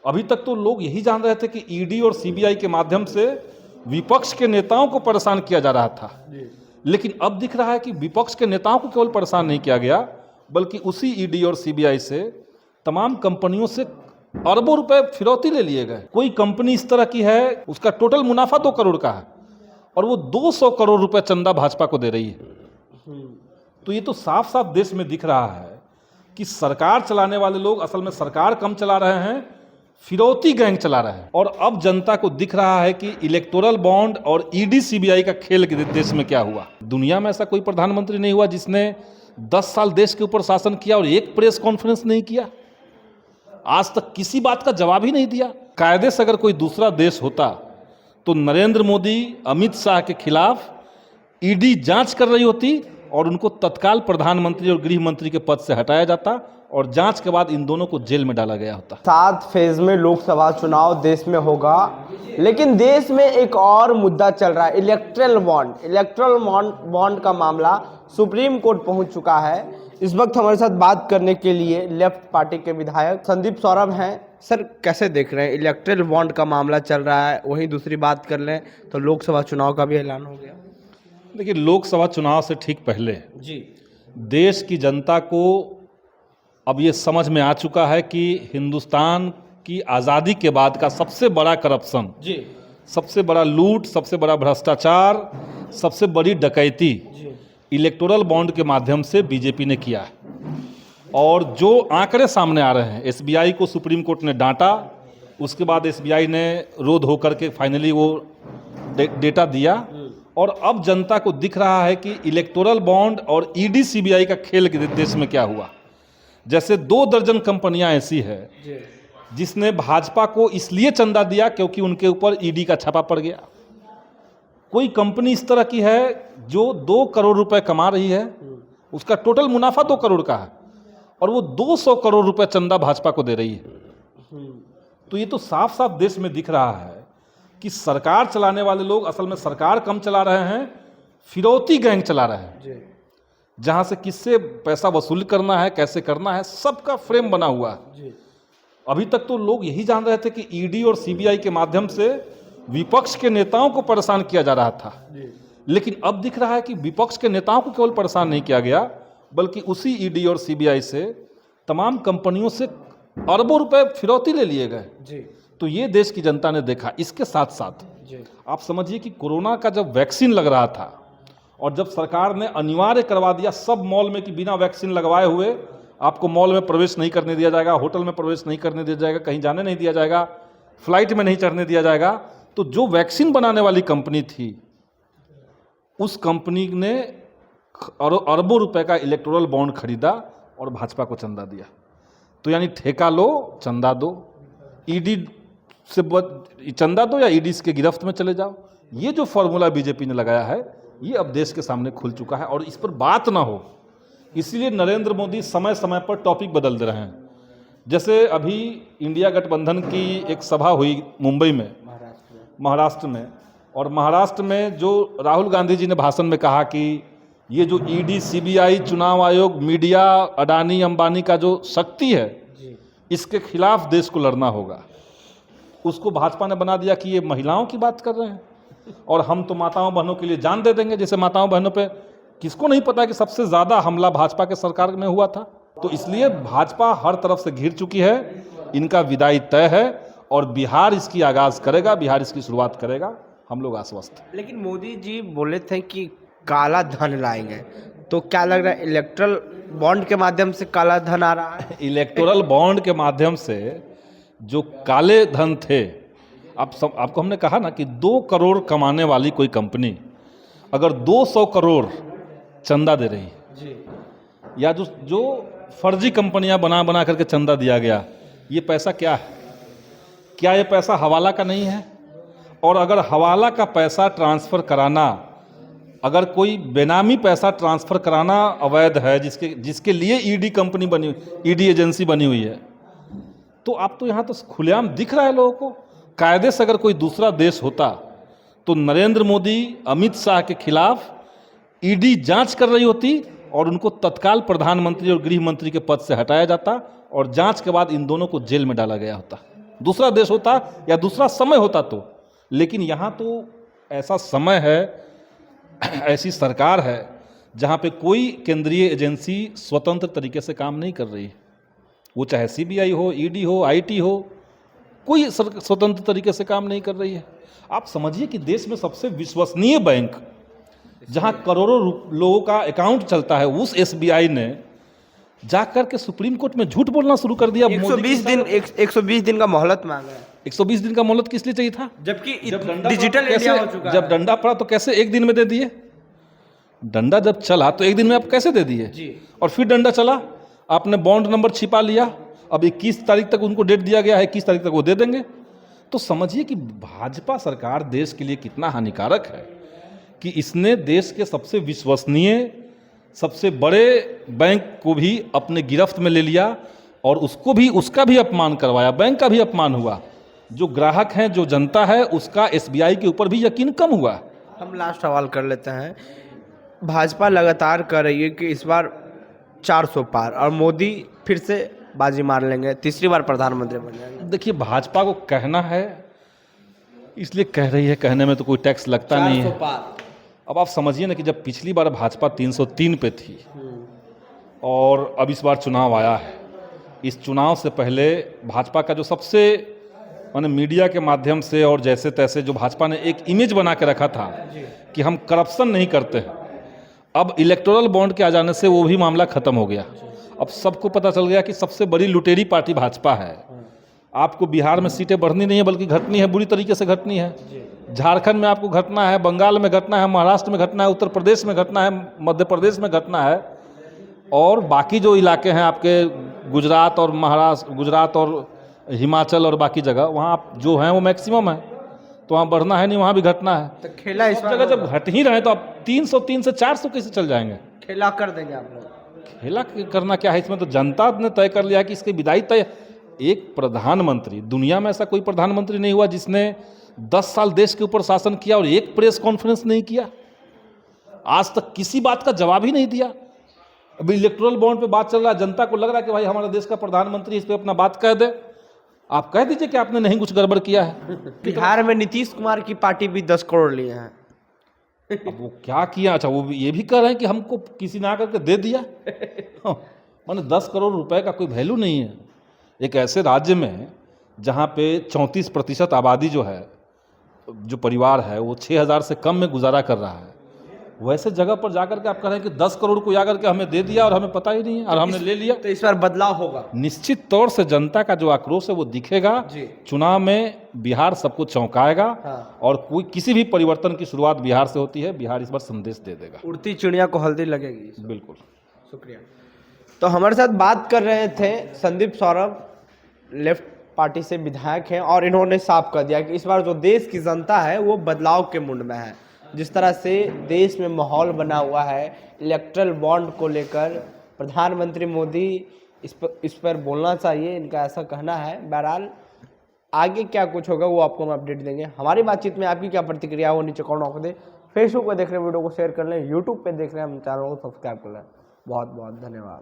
अभी तक तो लोग यही जान रहे थे कि ईडी और सीबीआई के माध्यम से विपक्ष के नेताओं को परेशान किया जा रहा था, लेकिन अब दिख रहा है कि विपक्ष के नेताओं को केवल परेशान नहीं किया गया, बल्कि उसी ईडी और सीबीआई से तमाम कंपनियों से अरबों रुपए फिरौती ले लिए गए। कोई कंपनी इस तरह की है, उसका टोटल मुनाफा 2 करोड़ का है और वो 200 करोड़ रुपए चंदा भाजपा को दे रही है। तो ये तो साफ साफ देश में दिख रहा है कि सरकार चलाने वाले लोग असल में सरकार कम चला रहे हैं, फिरौती गैंग चला रहे हैं। और अब जनता को दिख रहा है कि इलेक्टोरल बॉन्ड और ईडी सीबीआई का खेल देश में क्या हुआ। दुनिया में ऐसा कोई प्रधानमंत्री नहीं हुआ जिसने 10 साल देश के ऊपर शासन किया और एक प्रेस कॉन्फ्रेंस नहीं किया, आज तक किसी बात का जवाब ही नहीं दिया। कायदे से अगर कोई दूसरा देश होता तो नरेंद्र मोदी अमित शाह के खिलाफ ईडी जांच कर रही होती और उनको तत्काल प्रधानमंत्री और गृह मंत्री के पद से हटाया जाता और जांच के बाद इन दोनों को जेल में डाला गया होता। 7 फेज में लोकसभा चुनाव देश में होगा, लेकिन देश में एक और मुद्दा चल रहा है, इलेक्टोरल बॉन्ड का मामला सुप्रीम कोर्ट पहुंच चुका है। इस वक्त हमारे साथ बात करने के लिए लेफ्ट पार्टी के विधायक संदीप सौरभ हैं। सर, कैसे देख रहे हैं, इलेक्टोरल बॉन्ड का मामला चल रहा है, वहीं दूसरी बात कर लें तो लोकसभा चुनाव का भी ऐलान हो गया। देखिए, लोकसभा चुनाव से ठीक पहले जी देश की जनता को अब ये समझ में आ चुका है कि हिंदुस्तान की आज़ादी के बाद का सबसे बड़ा करप्शन, सबसे बड़ा लूट, सबसे बड़ा भ्रष्टाचार, सबसे बड़ी डकैती इलेक्टोरल बॉन्ड के माध्यम से बीजेपी ने किया है। और जो आंकड़े सामने आ रहे हैं, एसबीआई को सुप्रीम कोर्ट ने डांटा, उसके बाद एसबीआई ने रोध होकर के फाइनली वो डेटा दिया और अब जनता को दिख रहा है कि इलेक्टोरल बॉन्ड और ईडी सीबीआई का खेल देश में क्या हुआ। जैसे 2 दर्जन कंपनियां ऐसी है जिसने भाजपा को इसलिए चंदा दिया क्योंकि उनके ऊपर ईडी का छापा पड़ गया। कोई कंपनी इस तरह की है जो 2 करोड़ रुपए कमा रही है, उसका टोटल मुनाफा 2 करोड़ का है और वो 200 करोड़ रुपए चंदा भाजपा को दे रही है। तो ये तो साफ साफ देश में दिख रहा है कि सरकार चलाने वाले लोग असल में सरकार कम चला रहे हैं, फिरौती गैंग चला रहे हैं, जहां से किससे पैसा वसूल करना है, कैसे करना है, सबका फ्रेम बना हुआ है। अभी तक तो लोग यही जान रहे थे कि ईडी और सीबीआई के माध्यम से विपक्ष के नेताओं को परेशान किया जा रहा था, लेकिन अब दिख रहा है कि विपक्ष के नेताओं को केवल परेशान नहीं किया गया, बल्कि उसी ईडी और सीबीआई से तमाम कंपनियों से अरबों रुपए फिरौती ले लिए गए। तो ये देश की जनता ने देखा। इसके साथ साथ आप समझिए कि कोरोना का जब वैक्सीन लग रहा था और जब सरकार ने अनिवार्य करवा दिया सब मॉल में कि बिना वैक्सीन लगवाए हुए आपको मॉल में प्रवेश नहीं करने दिया जाएगा, होटल में प्रवेश नहीं करने दिया जाएगा, कहीं जाने नहीं दिया जाएगा, फ्लाइट में नहीं चढ़ने दिया जाएगा, तो जो वैक्सीन बनाने वाली कंपनी थी उस कंपनी ने अरबों रुपए का इलेक्टोरल बॉन्ड खरीदा और भाजपा को चंदा दिया। तो यानी ठेका लो, चंदा दो, ईडी से चंदा दो या ईडी के गिरफ्त में चले जाओ। ये जो फॉर्मूला बीजेपी ने लगाया है ये अब देश के सामने खुल चुका है और इस पर बात ना हो इसीलिए नरेंद्र मोदी समय समय पर टॉपिक बदल दे रहे हैं। जैसे अभी इंडिया गठबंधन की एक सभा हुई मुंबई में, महाराष्ट्र में, और महाराष्ट्र में जो राहुल गांधी जी ने भाषण में कहा कि ये जो ईडी सीबीआई चुनाव आयोग मीडिया अडानी अंबानी का जो शक्ति है इसके खिलाफ देश को लड़ना होगा। उसको भाजपा ने बना दिया कि ये महिलाओं की बात कर रहे हैं और हम तो माताओं बहनों के लिए जान दे देंगे। जैसे माताओं बहनों पे किसको नहीं पता कि सबसे ज़्यादा हमला भाजपा के सरकार में हुआ था। तो इसलिए भाजपा हर तरफ से घिर चुकी है, इनका विदाई तय है और बिहार इसकी आगाज़ करेगा, बिहार इसकी शुरुआत करेगा, हम लोग आश्वस्त हैं। लेकिन मोदी जी बोले थे कि काला धन लाएंगे, तो क्या लग रहा है इलेक्टोरल बॉन्ड के माध्यम से काला धन आ रहा है? इलेक्टोरल बॉन्ड के माध्यम से जो काले धन थे, आपको हमने कहा ना कि 2 करोड़ कमाने वाली कोई कंपनी अगर 200 करोड़ चंदा दे रही है, या जो फर्जी कंपनियां बना करके चंदा दिया गया, ये पैसा क्या है? क्या ये पैसा हवाला का नहीं है? और अगर हवाला का पैसा ट्रांसफ़र कराना, अगर कोई बेनामी पैसा ट्रांसफ़र कराना अवैध है, जिसके लिए ईडी कंपनी बनी, ईडी एजेंसी बनी हुई है, तो आप तो यहाँ तो खुलेआम दिख रहा है लोगों को। कायदे से अगर कोई दूसरा देश होता तो नरेंद्र मोदी अमित शाह के खिलाफ ईडी जांच कर रही होती और उनको तत्काल प्रधानमंत्री और गृह मंत्री के पद से हटाया जाता और जांच के बाद इन दोनों को जेल में डाला गया होता। दूसरा देश होता या दूसरा समय होता तो, लेकिन यहाँ तो ऐसा समय है, ऐसी सरकार है जहाँ पे कोई केंद्रीय एजेंसी स्वतंत्र तरीके से काम नहीं कर रही है। वो चाहे सीबीआई हो, ईडी हो, आईटी हो, कोई स्वतंत्र तरीके से काम नहीं कर रही है। आप समझिए कि देश में सबसे विश्वसनीय बैंक जहाँ करोड़ों लोगों का अकाउंट चलता है, उस एसबीआई ने जाकर के सुप्रीम कोर्ट में झूठ बोलना शुरू कर दिया। 120 दिन का मोहलत मांगा है। 120 दिन का मोहलत किस लिए चाहिए था? जबकि डिजिटल इंडिया हो चुका है। जब डंडा पड़ा तो कैसे एक दिन में दे दिए? डंडा जब चला तो एक दिन में आप कैसे दे दिए जी? और फिर डंडा चला, आपने बॉन्ड नंबर छिपा लिया, अब 21 तारीख तक उनको डेट दिया गया है, 21 तारीख तक वो दे देंगे। तो समझिए कि भाजपा सरकार देश के लिए कितना हानिकारक है कि इसने देश के सबसे विश्वसनीय, सबसे बड़े बैंक को भी अपने गिरफ्त में ले लिया और उसका भी अपमान करवाया, बैंक का भी अपमान हुआ। जो ग्राहक हैं, जो जनता है, उसका एसबीआई के ऊपर भी यकीन कम हुआ। हम लास्ट सवाल कर लेते हैं। भाजपा लगातार कर रही है कि इस बार 400 पार और मोदी फिर से बाजी मार लेंगे, तीसरी बार प्रधानमंत्री बन जाएंगे। देखिए, भाजपा को कहना है इसलिए कह रही है, कहने में तो कोई टैक्स लगता नहीं है। अब आप समझिए ना कि जब पिछली बार भाजपा 303 पे थी और अब इस बार चुनाव आया है, इस चुनाव से पहले भाजपा का जो सबसे माने मीडिया के माध्यम से और जैसे तैसे जो भाजपा ने एक इमेज बना के रखा था कि हम करप्शन नहीं करते हैं, अब इलेक्टोरल बॉन्ड के आ जाने से वो भी मामला खत्म हो गया। अब सबको पता चल गया कि सबसे बड़ी लुटेरी पार्टी भाजपा है। आपको बिहार में सीटें बढ़नी नहीं है बल्कि घटनी है, बुरी तरीके से घटनी है। झारखंड में आपको घटना है, बंगाल में घटना है, महाराष्ट्र में घटना है, उत्तर प्रदेश में घटना है, मध्य प्रदेश में घटना है, और बाकी जो इलाके हैं आपके गुजरात और महाराष्ट्र, गुजरात और हिमाचल और बाकी जगह, वहाँ जो हैं वो मैक्सिमम है, तो वहाँ बढ़ना है नहीं, वहाँ भी घटना है। तो खेला इस जगह जब घट ही रहे तो आप 303 से 400 कैसे चल जाएंगे? खेला कर देंगे आप लोग। खेला करना क्या है इसमें? तो जनता ने तय कर लिया कि इसकी विदाई तय। एक प्रधानमंत्री, दुनिया में ऐसा कोई प्रधानमंत्री नहीं हुआ जिसने 10 साल देश के ऊपर शासन किया और एक प्रेस कॉन्फ्रेंस नहीं किया, आज तक किसी बात का जवाब ही नहीं दिया। अभी इलेक्टोरल बॉन्ड पे बात चल रहा है, जनता को लग रहा है कि भाई हमारे देश का प्रधानमंत्री इस पे अपना बात कह दे। आप कह दीजिए कि आपने नहीं कुछ गड़बड़ किया है। बिहार में नीतीश कुमार की पार्टी भी 10 करोड़ लिए हैं। अब वो क्या किया? अच्छा, वो ये भी कह रहे हैं कि हमको किसी ने आकर के दे दिया। माने 10 करोड़ रुपए का कोई वैल्यू नहीं है। एक ऐसे राज्य में जहाँ पे 34% आबादी जो है, जो परिवार है, वो 6000 से कम में गुजारा कर रहा है, वैसे जगह पर जाकर के आप कह रहे हैं कि 10 करोड़ को जाकर के हमें दे दिया और हमें पता ही नहीं है और हमने ले लिया। तो इस बार बदलाव होगा निश्चित तौर से। जनता का जो आक्रोश है वो दिखेगा चुनाव में। बिहार सबको चौंकाएगा। हाँ। और कोई किसी भी परिवर्तन की शुरुआत बिहार से होती है। बिहार इस बार संदेश दे देगा। उड़ती चिड़िया को हल्दी लगेगी। बिल्कुल, शुक्रिया। तो हमारे साथ बात कर रहे थे संदीप सौरभ, लेफ्ट पार्टी से विधायक हैं, और इन्होंने साफ कर दिया कि इस बार जो देश की जनता है वो बदलाव के मूड में है। जिस तरह से देश में माहौल बना हुआ है इलेक्ट्रल बॉन्ड को लेकर, प्रधानमंत्री मोदी इस पर बोलना चाहिए, इनका ऐसा कहना है। बहरहाल आगे क्या कुछ होगा वो आपको हम अपडेट देंगे। हमारी बातचीत में आपकी क्या प्रतिक्रिया हो नीचे कमेंट बॉक्स में दें। फेसबुक पर देख रहे वीडियो को शेयर कर लें, यूट्यूब पे देख रहे हैं हम चैनल को सब्सक्राइब कर लें। बहुत बहुत धन्यवाद।